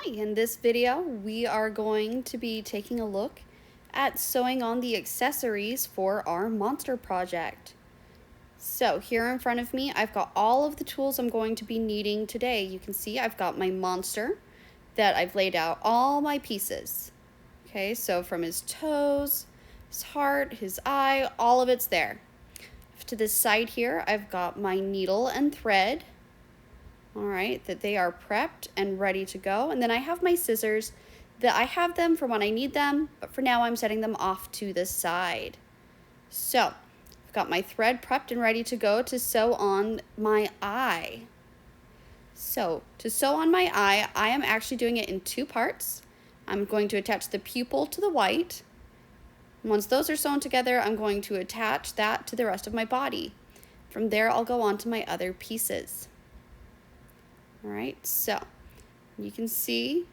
Hi, in this video we are going to be taking a look at sewing on the accessories for our monster project. So here in front of me I've got all of the tools I'm going to be needing today. You can see I've got my monster that I've laid out all my pieces. Okay, so from his toes, his heart, his eye, all of it's there. To this side here I've got my needle and thread. All right, that they are prepped and ready to go. And then I have my scissors that I have them for when I need them, but for now I'm setting them off to the side. So I've got my thread prepped and ready to go to sew on my eye. So to sew on my eye, I am actually doing it in two parts. I'm going to attach the pupil to the white. Once those are sewn together, I'm going to attach that to the rest of my body. From there, I'll go on to my other pieces. All right, so you can see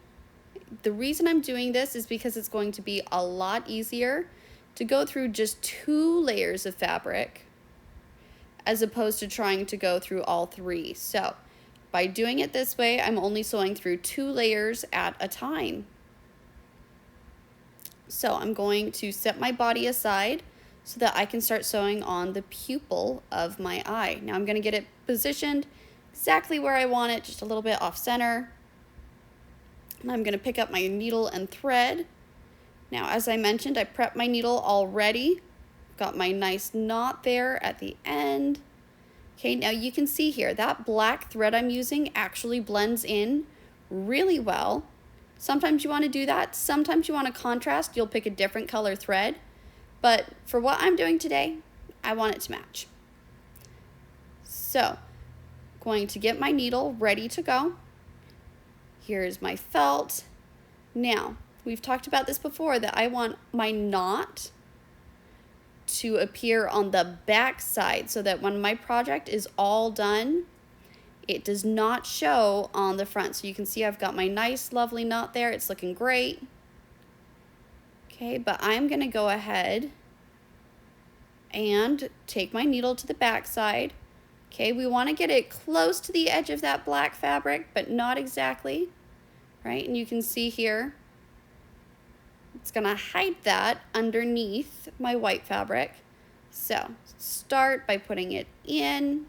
the reason I'm doing this is because it's going to be a lot easier to go through just 2 layers of fabric as opposed to trying to go through all 3. So by doing it this way, I'm only sewing through 2 layers at a time. So I'm going to set my body aside so that I can start sewing on the pupil of my eye. Now I'm going to get it positioned exactly where I want it, just a little bit off center. And I'm going to pick up my needle and thread. Now, as I mentioned, I prepped my needle already. Got my nice knot there at the end. Okay, now you can see here, that black thread I'm using actually blends in really well. Sometimes you want to do that. Sometimes you want to contrast. You'll pick a different color thread. But for what I'm doing today, I want it to match. So, going to get my needle ready to go. Here's my felt. Now, we've talked about this before that I want my knot to appear on the back side so that when my project is all done, it does not show on the front. So you can see I've got my nice lovely knot there. It's looking great. Okay, but I'm going to go ahead and take my needle to the back side. Okay, we want to get it close to the edge of that black fabric, but not exactly, right? And you can see here, it's going to hide that underneath my white fabric. So start by putting it in,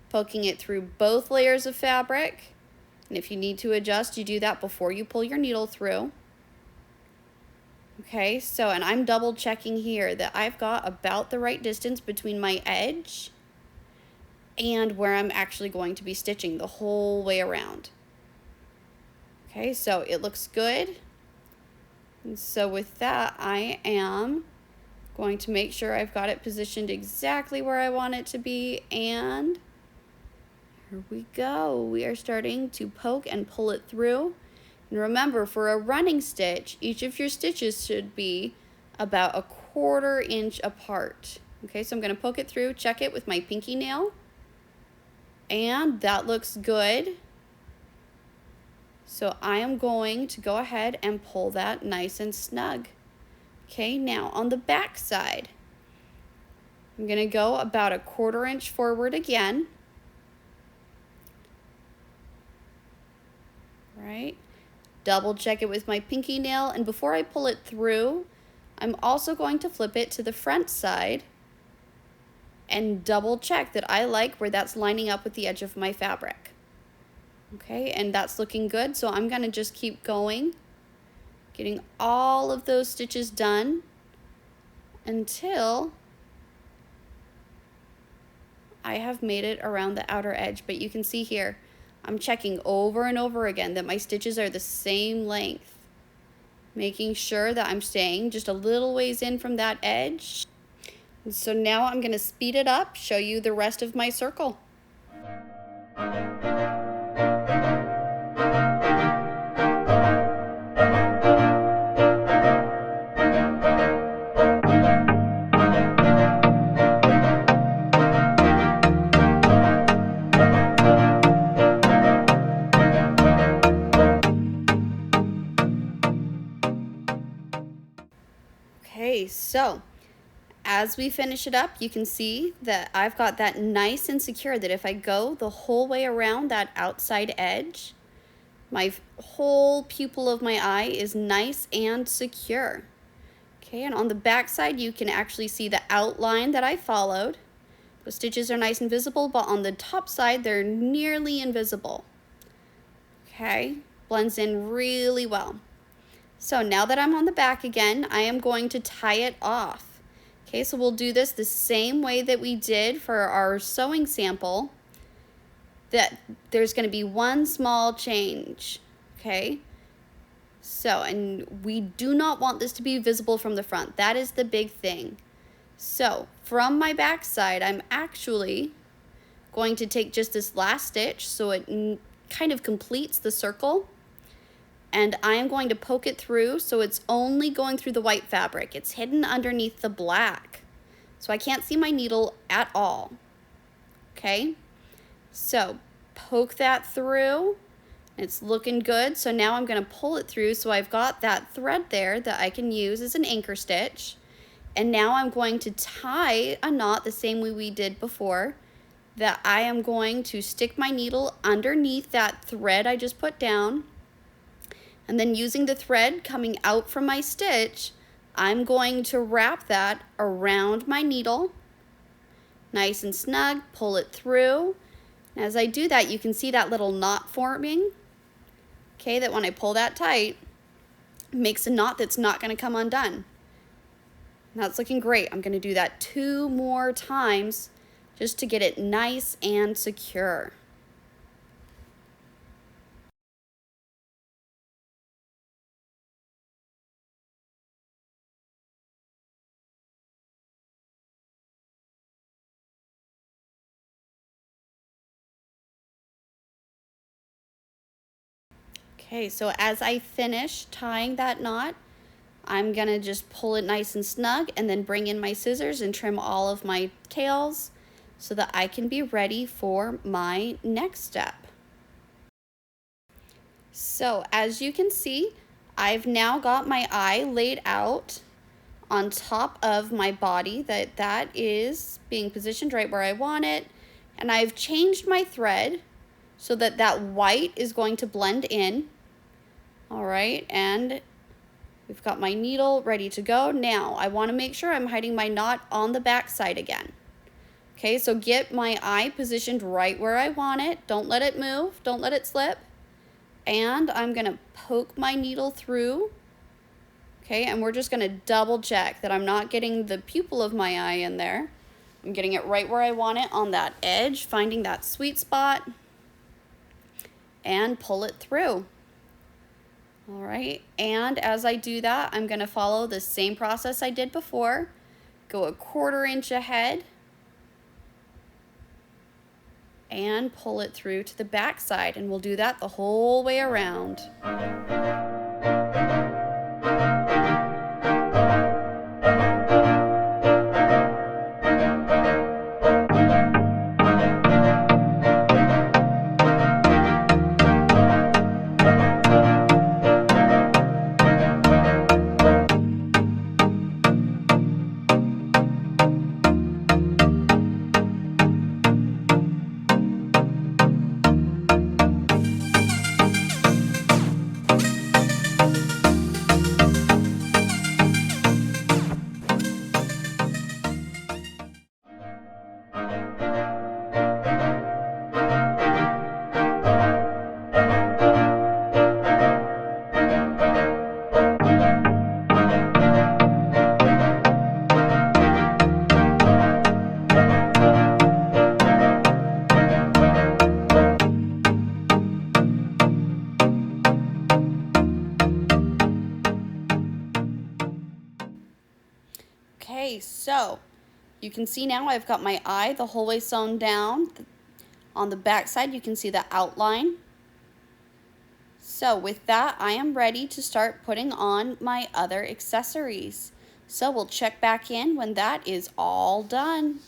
poking it through both layers of fabric. And if you need to adjust, you do that before you pull your needle through. Okay, so, and I'm double checking here that I've got about the right distance between my edge and where I'm actually going to be stitching the whole way around. Okay, so it looks good. And so with that, I am going to make sure I've got it positioned exactly where I want it to be. And here we go. We are starting to poke and pull it through. And remember, for a running stitch, each of your stitches should be about 1/4 inch apart. Okay, so I'm going to poke it through, check it with my pinky nail. And that looks good. So I am going to go ahead and pull that nice and snug. Okay, now on the back side, I'm going to go about 1/4 inch forward again. Right, double check it with my pinky nail, and before I pull it through, I'm also going to flip it to the front side and double check that I like where that's lining up with the edge of my fabric. Okay, and that's looking good, so I'm going to just keep going, getting all of those stitches done until I have made it around the outer edge. But you can see here, I'm checking over and over again that my stitches are the same length, making sure that I'm staying just a little ways in from that edge. And so now I'm going to speed it up, show you the rest of my circle. Okay, so as we finish it up, you can see that I've got that nice and secure that if I go the whole way around that outside edge, My whole pupil of my eye is nice and secure. Okay, and on the back side, you can actually see the outline that I followed. The stitches are nice and visible, but on the top side, they're nearly invisible. Okay, blends in really well. So now that I'm on the back again, I am going to tie it off. Okay, so we'll do this the same way that we did for our sewing sample. That there's going to be one small change. Okay, so, and we do not want this to be visible from the front. That is the big thing. So from my back side, I'm actually going to take just this last stitch so it kind of completes the circle. And I am going to poke it through so it's only going through the white fabric. It's hidden underneath the black. So I can't see my needle at all. Okay, so poke that through. It's looking good. So now I'm going to pull it through so I've got that thread there that I can use as an anchor stitch. And now I'm going to tie a knot the same way we did before, that I am going to stick my needle underneath that thread I just put down. And then using the thread coming out from my stitch, I'm going to wrap that around my needle, nice and snug, pull it through. And as I do that, you can see that little knot forming. Okay, that when I pull that tight, it makes a knot that's not going to come undone. That's looking great. I'm going to do that 2 more times just to get it nice and secure. Okay, so as I finish tying that knot, I'm gonna just pull it nice and snug and then bring in my scissors and trim all of my tails so that I can be ready for my next step. So as you can see, I've now got my eye laid out on top of my body, that is being positioned right where I want it. And I've changed my thread so that that white is going to blend in. All right, and we've got my needle ready to go. Now, I want to make sure I'm hiding my knot on the back side again. Okay, so get my eye positioned right where I want it. Don't let it move. Don't let it slip. And I'm going to poke my needle through. Okay, and we're just going to double check that I'm not getting the pupil of my eye in there. I'm getting it right where I want it on that edge, finding that sweet spot, and pull it through. All right, and as I do that, I'm going to follow the same process I did before. Go 1/4 inch ahead and pull it through to the back side, and we'll do that the whole way around. Okay, so you can see now I've got my eye the whole way sewn down. On the back side, you can see the outline. So with that, I am ready to start putting on my other accessories. So we'll check back in when that is all done.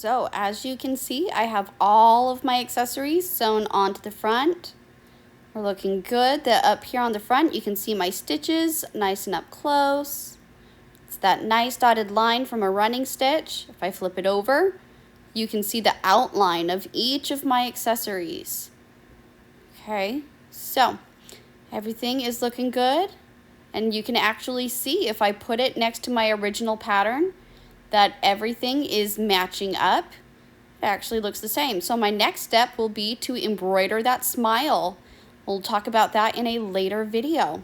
So as you can see, I have all of my accessories sewn onto the front. We're looking good. Up here on the front, you can see my stitches nice and up close. It's that nice dotted line from a running stitch. If I flip it over, you can see the outline of each of my accessories. Okay, so everything is looking good. And you can actually see if I put it next to my original pattern that everything is matching up. It actually looks the same. So my next step will be to embroider that smile. We'll talk about that in a later video.